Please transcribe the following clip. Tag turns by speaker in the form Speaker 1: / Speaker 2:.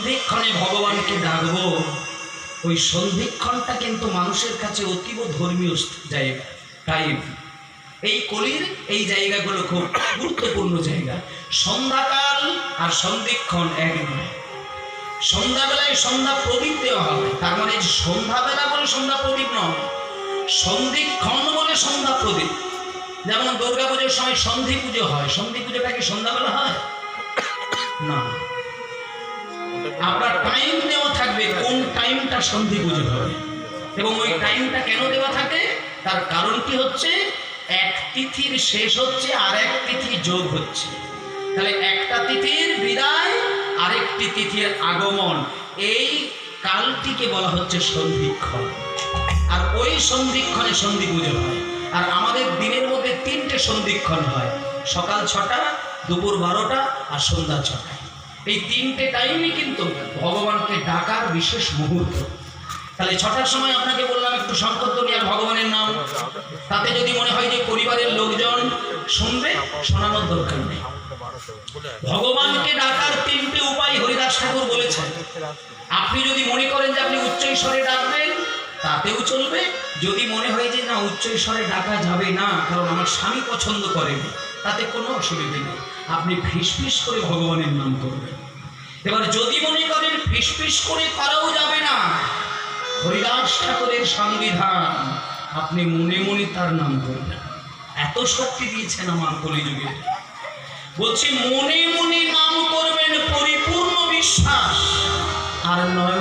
Speaker 1: সন্ধিক্ষণে ভগবানকে ডাকবো, ওই সন্ধিক্ষণটা কিন্তু মানুষের কাছে অতীব ধর্মীয় জায়গা, টাইম। এই কলির এই জায়গাগুলো খুব গুরুত্বপূর্ণ জায়গা। সন্ধ্যাকাল আর সন্ধিক্ষণ এক নয়। সন্ধ্যাবেলায় সন্ধ্যা প্রদীপ দেওয়া হবে, তার মানে সন্ধ্যাবেলা বলে সন্ধ্যা প্রদীপ নয়, সন্ধিক্ষণ বলে সন্ধ্যা প্রদীপ। যেমন দুর্গা পুজোর সময় সন্ধি পুজো হয়, সন্ধি পুজোটা কি সন্ধ্যাবেলা হয় না? আপনার টাইম দেওয়া থাকবে কোন টাইমটা সন্ধি পুজো হবে, এবং ওই টাইমটা কেন দেওয়া থাকে তার কারণটি হচ্ছে এক তিথির শেষ হচ্ছে আর এক তিথি যোগ হচ্ছে। তাহলে একটা তিথির বিদায় আরেকটি তিথির আগমন, এই কালটিকে বলা হচ্ছে সন্ধিক্ষণ। আর ওই সন্ধিক্ষণে সন্ধি পুজো হয়। আর আমাদের দিনের মধ্যে তিনটে সন্ধিক্ষণ হয়, সকাল 6টা, দুপুর 12টা আর সন্ধ্যা 6টা। এই তিনটে টাইমই কিন্তু ভগবানকে ডাকার বিশেষ মুহূর্ত। তাহলে 6টার সময় আপনাকে বললাম একটু সংকীর্তনী আর ভগবানের নাম, তাতে যদি মনে হয় যে পরিবারের লোকজন শুনবে, শোনানোর দরকার নেই। ভগবানকে ডাকার তিনটে উপায় হরিদাস ঠাকুর বলেছেন। আপনি যদি মনে করেন যে আপনি উচ্চৈঃস্বরে ডাকবেন, তাতেও চলবে। যদি মনে হয় যে না, উচ্চৈঃস্বরে ডাকা যাবে না কারণ আমার স্বামী পছন্দ করেনি, তাতে কোনো অসুবিধা নেই, আপনি ফিসফিস করে ভগবানের নাম করবেন। এবার যদি মনে করেন ফিসফিস করে করাও যাবে না, হরিদাস ঠাকুরের সংবিধান, আপনি মনে মনে তার নাম করবেন। এত শক্তি দিয়েছেন আমার কলিযুগে। বলছি মনে মনে নাম করবেন, পরিপূর্ণ বিশ্বাস আর নয়